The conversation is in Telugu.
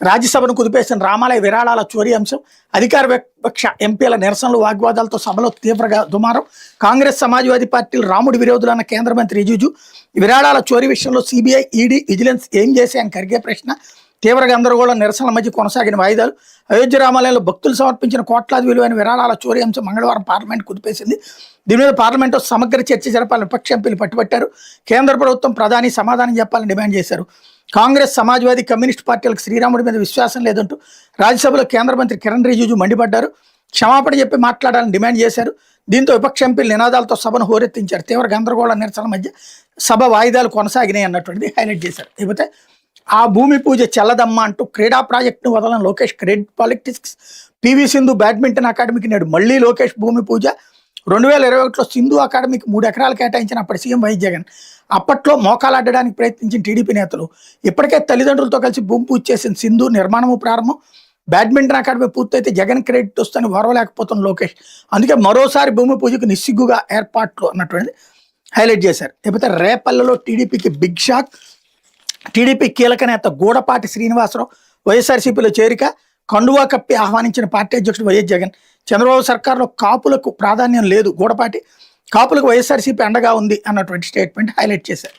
రాజ్యసభను కుదిపేసిన రామాలయ విరాళాల చోరీ అంశం, అధికార విపక్ష ఎంపీల నిరసనలు వాగ్వాదాలతో సభలో తీవ్రంగా దుమారం. కాంగ్రెస్ సమాజ్వాదీ పార్టీలు రాముడి విరోధులన్న కేంద్ర మంత్రి రిజిజు, విరాళాల చోరీ విషయంలో సిబిఐ, ఈడీ, విజిలెన్స్ ఏం చేశాయని ఖర్గే ప్రశ్న. తీవ్ర గందరగోళం, నిరసనల మధ్య కొనసాగిన వాయిదాలు. అయోధ్య రామాలయంలో భక్తులు సమర్పించిన కోట్లాది విలువైన విరాళాల చోరీ అంశం మంగళవారం పార్లమెంట్ కుదిపేసింది. దీని మీద పార్లమెంట్లో సమగ్ర చర్చ జరపాలని విపక్ష ఎంపీలు పట్టుబట్టారు. కేంద్ర ప్రభుత్వం ప్రధాని సమాధానం చెప్పాలని డిమాండ్ చేశారు. కాంగ్రెస్, సమాజ్వాదీ, కమ్యూనిస్ట్ పార్టీలకు శ్రీరాముడి మీద విశ్వాసం లేదంటూ రాజ్యసభలో కేంద్ర మంత్రి కిరణ్ రిజిజు మండిపడ్డారు. క్షమాపణ చెప్పి మాట్లాడాలని డిమాండ్ చేశారు. దీంతో విపక్ష ఎంపీలు నినాదాలతో సభను హోరెత్తించారు. తీవ్ర గందరగోళ నిరసనల మధ్య సభ వాయిదాలు కొనసాగినాయి అన్నటువంటిది హైలైట్ చేశారు. లేకపోతే ఆ భూమి పూజ చెల్లదమ్మా అంటూ క్రీడా ప్రాజెక్టును వదలని Lokesh, credit politics. PV Sindhu badminton అకాడమీకి నేడు మళ్లీ లోకేష్ భూమి పూజ. 2021లో సింధు అకాడమీకి 3 ఎకరాలు కేటాయించిన అప్పటి సీఎం వైఎస్ జగన్. అప్పట్లో మోకాలాడడానికి ప్రయత్నించిన టీడీపీ నేతలు ఇప్పటికే తల్లిదండ్రులతో కలిసి భూమి పూజ చేసిన సింధు నిర్మాణము ప్రారంభం. బ్యాడ్మింటన్ అకాడమీ పూర్తయితే జగన్ క్రెడిట్ వస్తుందని ఓర్వలేకపోతున్న లోకేష్. అందుకే మరోసారి భూమి పూజకు నిస్సిగ్గుగా ఏర్పాట్లు అన్నటువంటిది హైలైట్ చేశారు. లేకపోతే రేపల్లలో టీడీపీకి బిగ్ షాక్. టీడీపీ కీలక నేత గూడపాటి శ్రీనివాసరావు వైఎస్ఆర్సీపీలో చేరిక. కండువా కప్పి ఆహ్వానించిన పార్టీ అధ్యక్షుడు వైఎస్ జగన్. చంద్రబాబు సర్కార్లో కాపులకు ప్రాధాన్యం లేదు, గూడపాటి కాపులకు వైఎస్ఆర్సీపీ అండగా ఉంది అన్నటువంటి స్టేట్మెంట్ హైలైట్ చేశారు.